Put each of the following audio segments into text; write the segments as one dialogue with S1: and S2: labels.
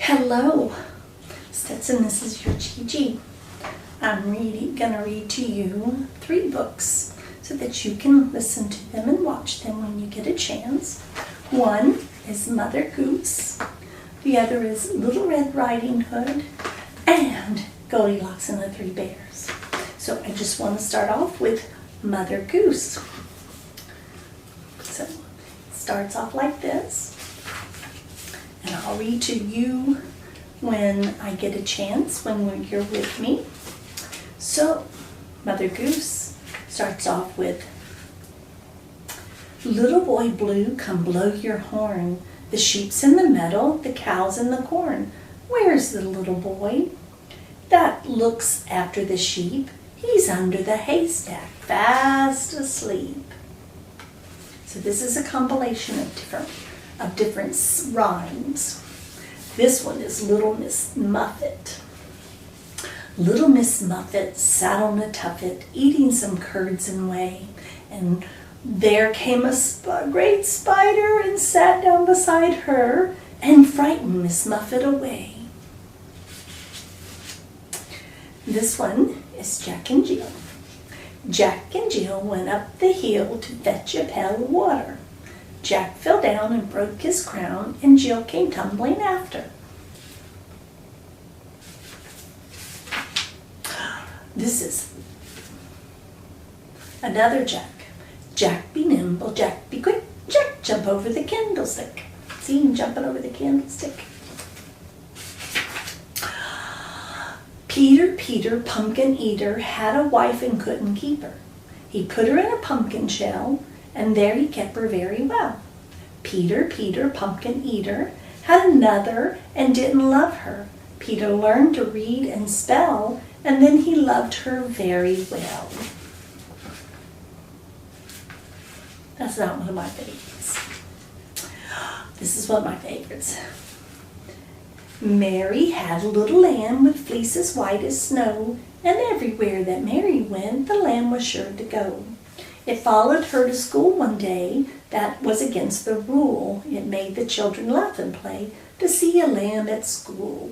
S1: Hello, Stetson, this is your Gigi. I'm gonna read to you 3 books so that you can listen to them and watch them when you get a chance. One is Mother Goose, the other is Little Red Riding Hood, and Goldilocks and the 3 Bears. So I just want to start off with Mother Goose. So it starts off like this. And I'll read to you when I get a chance, when you're with me. So, Mother Goose starts off with, Little boy blue, come blow your horn. The sheep's in the meadow, the cow's in the corn. Where's the little boy that looks after the sheep? He's under the haystack, fast asleep. So this is a compilation of different rhymes. This one is Little Miss Muffet. Little Miss Muffet sat on a tuffet, eating some curds and whey, and there came a great spider and sat down beside her and frightened Miss Muffet away. This one is Jack and Jill. Jack and Jill went up the hill to fetch a pail of water. Jack fell down and broke his crown, and Jill came tumbling after. This is another Jack. Jack be nimble, Jack be quick, Jack jump over the candlestick. See him jumping over the candlestick. Peter, Peter, pumpkin eater, had a wife and couldn't keep her. He put her in a pumpkin shell, and there he kept her very well. Peter, Peter, pumpkin eater, had another and didn't love her. Peter learned to read and spell, and then he loved her very well. That's not one of my favorites. This is one of my favorites. Mary had a little lamb with fleeces white as snow, and everywhere that Mary went, the lamb was sure to go. It followed her to school one day. That was against the rule. It made the children laugh and play to see a lamb at school.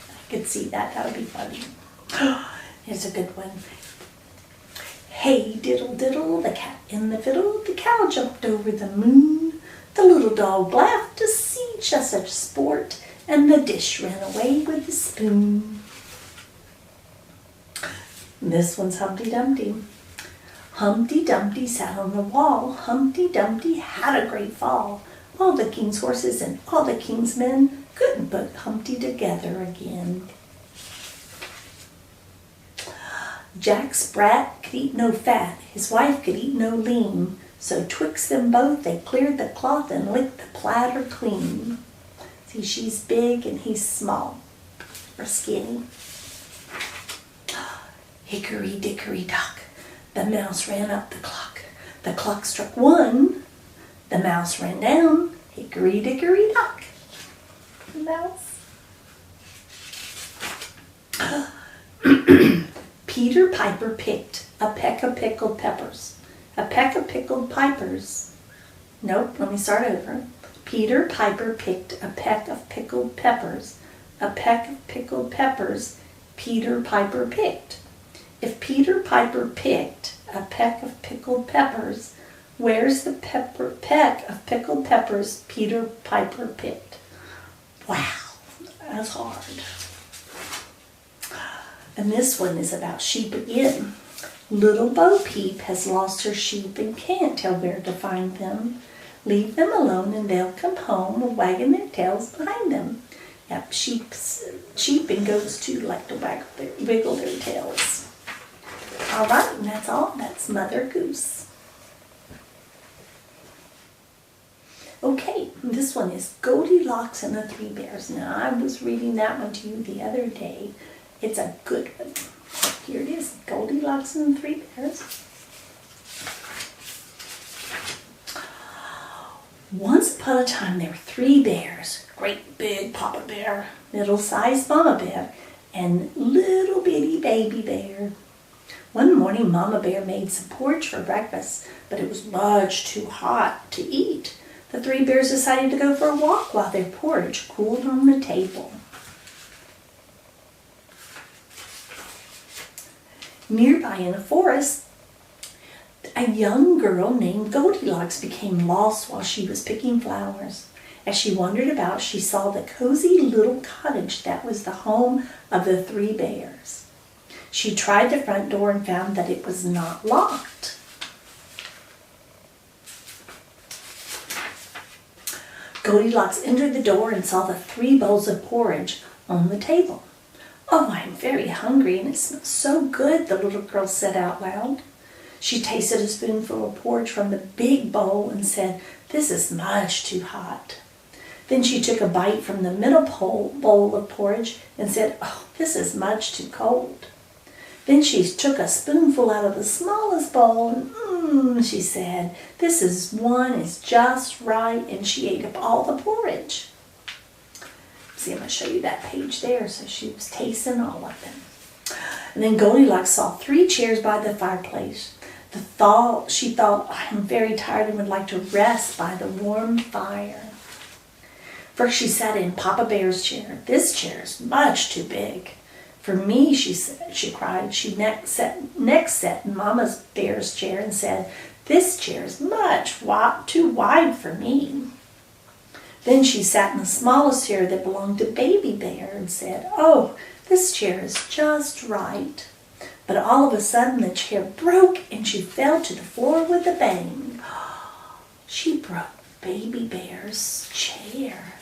S1: I could see that. That would be funny. Here's a good one. Hey, diddle, diddle, the cat in the fiddle. The cow jumped over the moon. The little dog laughed to see just such sport, and the dish ran away with the spoon. This one's Humpty Dumpty. Humpty Dumpty sat on the wall. Humpty Dumpty had a great fall. All the king's horses and all the king's men couldn't put Humpty together again. Jack Sprat could eat no fat. His wife could eat no lean. So twixt them both they cleared the cloth and licked the platter clean. See, she's big and he's small or skinny. Hickory dickory dock. The mouse ran up the clock. The clock struck 1. The mouse ran down. Hickory dickory dock. The mouse. Peter Piper picked a peck of pickled peppers. A peck of pickled pipers. Nope, let me start over. Peter Piper picked a peck of pickled peppers. A peck of pickled peppers Peter Piper picked. If Peter Piper picked a peck of pickled peppers, where's the peck of pickled peppers Peter Piper picked? Wow, that's hard. And this one is about sheep again. Little Bo Peep has lost her sheep and can't tell where to find them. Leave them alone and they'll come home, wagging their tails behind them. Yep, sheep and goats too like to wiggle their tails. All right, and that's all. That's Mother Goose. Okay, this one is Goldilocks and the 3 Bears. Now, I was reading that one to you the other day. It's a good one. Here it is, Goldilocks and the 3 Bears. Once upon a time, there were 3 bears. Great big Papa Bear, middle-sized Mama Bear, and little bitty baby bear. One morning, Mama Bear made some porridge for breakfast, but it was much too hot to eat. The 3 bears decided to go for a walk while their porridge cooled on the table. Nearby in a forest, a young girl named Goldilocks became lost while she was picking flowers. As she wandered about, she saw the cozy little cottage that was the home of the three bears. She tried the front door and found that it was not locked. Goldilocks entered the door and saw the 3 bowls of porridge on the table. "Oh, I'm very hungry and it smells so good," the little girl said out loud. She tasted a spoonful of porridge from the big bowl and said, "This is much too hot." Then she took a bite from the middle bowl of porridge and said, "Oh, this is much too cold." Then she took a spoonful out of the smallest bowl and, she said, "This one is just right," and she ate up all the porridge. See, I'm going to show you that page there. So she was tasting all of them. And then Goldilocks saw 3 chairs by the fireplace. She thought, "I'm very tired and would like to rest by the warm fire." First she sat in Papa Bear's chair. "This chair is much too big for me," she said. She cried. She next sat in Mama Bear's chair and said, "This chair is much too wide for me." Then she sat in the smallest chair that belonged to Baby Bear and said, "Oh, this chair is just right." But all of a sudden the chair broke and she fell to the floor with a bang. She broke Baby Bear's chair.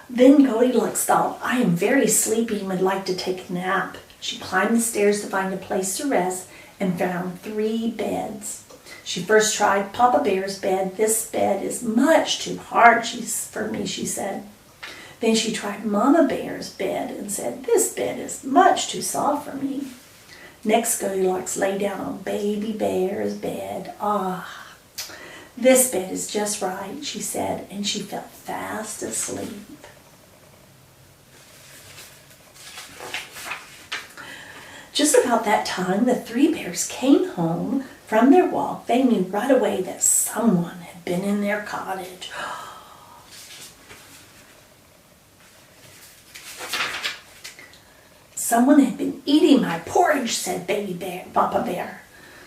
S1: Then Goldilocks thought, "I am very sleepy and would like to take a nap." She climbed the stairs to find a place to rest and found 3 beds. She first tried Papa Bear's bed. "This bed is much too hard for me," she said. Then she tried Mama Bear's bed and said, "This bed is much too soft for me." Next, Goldilocks lay down on Baby Bear's bed. "This bed is just right," she said, and she fell fast asleep. Just about that time, the 3 bears came home from their walk. They knew right away that someone had been in their cottage. "Someone had been eating my porridge," said Papa Bear.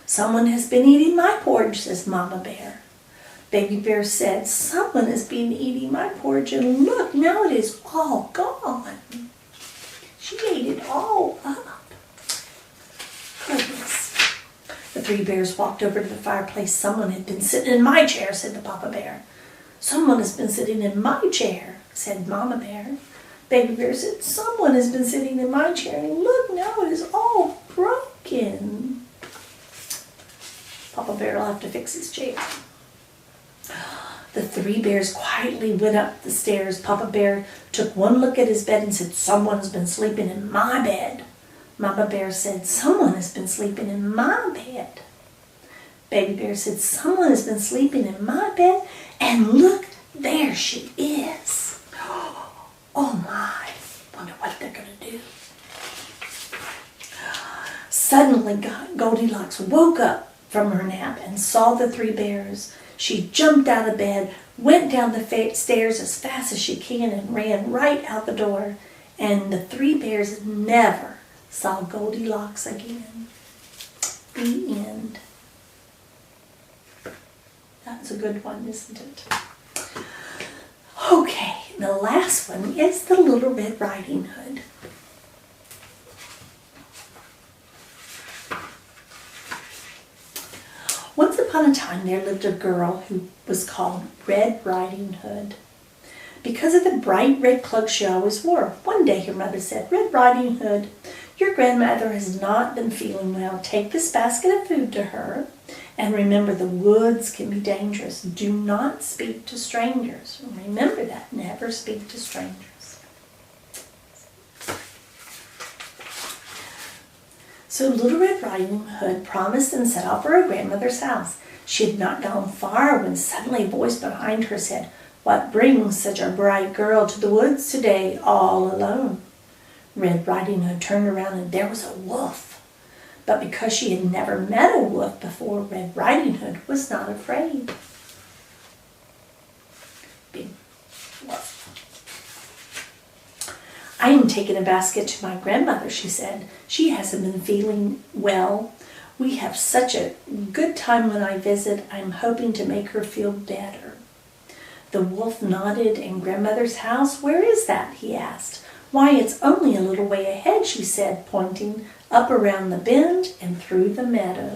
S1: "Someone has been eating my porridge," says Mama Bear. Baby Bear said, "Someone has been eating my porridge, and look, now it is all gone." She ate it all up. Goodness. The 3 bears walked over to the fireplace. "Someone had been sitting in my chair," said the Papa Bear. "Someone has been sitting in my chair," said Mama Bear. Baby Bear said, "Someone has been sitting in my chair, and look, now it is all broken." Papa Bear will have to fix his chair. The 3 bears quietly went up the stairs. Papa Bear took one look at his bed and said, "Someone's been sleeping in my bed." Mama Bear said, "Someone has been sleeping in my bed." Baby Bear said, "Someone has been sleeping in my bed, and look, there she is." Oh my, wonder what they're going to do. Suddenly, Goldilocks woke up from her nap and saw the 3 bears. She jumped out of bed, went down the stairs as fast as she can, and ran right out the door. And the 3 bears never saw Goldilocks again. The end. That's a good one, isn't it? Okay, the last one is the Little Red Riding Hood. Once upon a time there lived a girl who was called Red Riding Hood because of the bright red cloak she always wore. One day her mother said, "Red Riding Hood, your grandmother has not been feeling well. Take this basket of food to her, and remember the woods can be dangerous. Do not speak to strangers." Remember that, never speak to strangers. So Little Red Riding Hood promised and set off for her grandmother's house. She had not gone far when suddenly a voice behind her said, "What brings such a bright girl to the woods today all alone?" Red Riding Hood turned around and there was a wolf. But because she had never met a wolf before, Red Riding Hood was not afraid. Big wolf. "I am taking a basket to my grandmother," she said. "She hasn't been feeling well. We have such a good time when I visit. I'm hoping to make her feel better." The wolf nodded. "And grandmother's house, where is that?" he asked. "Why, it's only a little way ahead," she said, pointing up around the bend and through the meadow.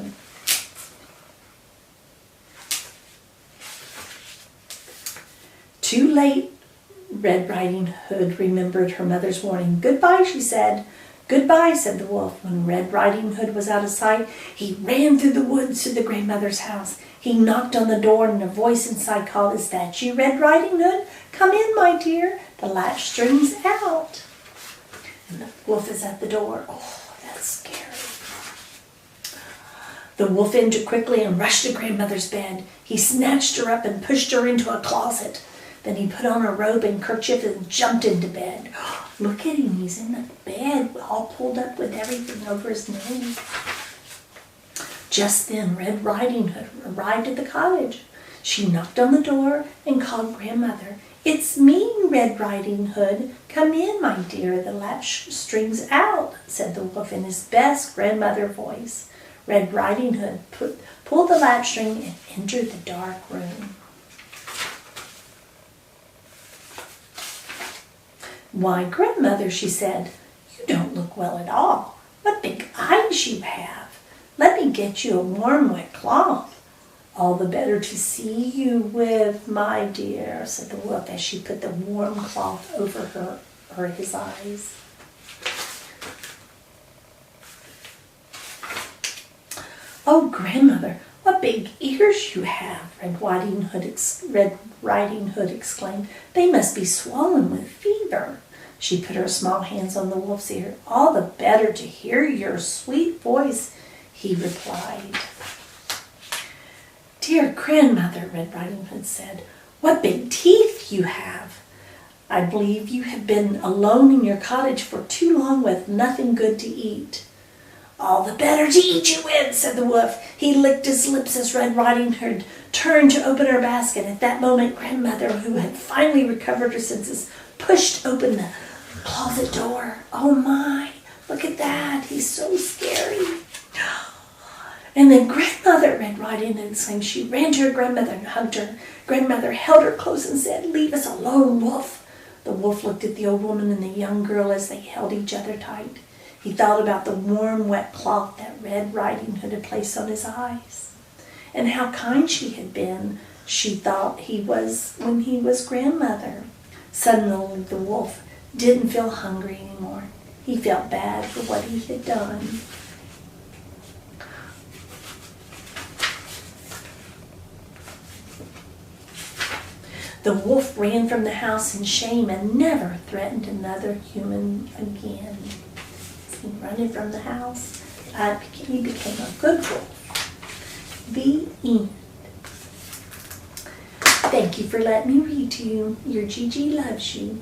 S1: Too late, Red Riding Hood remembered her mother's warning. "Goodbye," she said. "Goodbye," said the wolf. When Red Riding Hood was out of sight, he ran through the woods to the grandmother's house. He knocked on the door, and a voice inside called, "Is that you, Red Riding Hood? Come in, my dear. The latch string's out." And the wolf is at the door. Oh, that's scary. The wolf entered quickly and rushed to grandmother's bed. He snatched her up and pushed her into a closet. Then he put on a robe and kerchief and jumped into bed. Look at him, he's in the bed, all pulled up with everything over his nose. Just then, Red Riding Hood arrived at the cottage. She knocked on the door and called grandmother. "It's me, Red Riding Hood. Come in, my dear. The latch string's out," said the wolf in his best grandmother voice. Red Riding Hood pulled the latch string and entered the dark room. "Why, grandmother," she said, "you don't look well at all. What big eyes you have. Let me get you a warm, wet cloth." "All the better to see you with, my dear," said the wolf as she put the warm cloth over his eyes. "Oh, grandmother, what big ears you have," Red Riding Hood exclaimed. "They must be swollen with fever." She put her small hands on the wolf's ear. "All the better to hear your sweet voice," he replied. "Dear grandmother," Red Riding Hood said, "what big teeth you have. I believe you have been alone in your cottage for too long with nothing good to eat." "All the better to eat you with," said the wolf. He licked his lips as Red Riding Hood turned to open her basket. At that moment, grandmother, who had finally recovered her senses, pushed open the closet door. "Oh my, look at that. He's so scary." And then grandmother, Red Riding Hood exclaimed. She ran to her grandmother and hugged her. Grandmother held her close and said, "Leave us alone, wolf." The wolf looked at the old woman and the young girl as they held each other tight. He thought about the warm, wet cloth that Red Riding Hood had placed on his eyes, and how kind she had been, she thought he was when he was grandmother. Suddenly the wolf didn't feel hungry anymore. He felt bad for what he had done. The wolf ran from the house in shame and never threatened another human again. He running from the house. He became a good wolf. The end. Thank you for letting me read to you. Your Gigi loves you.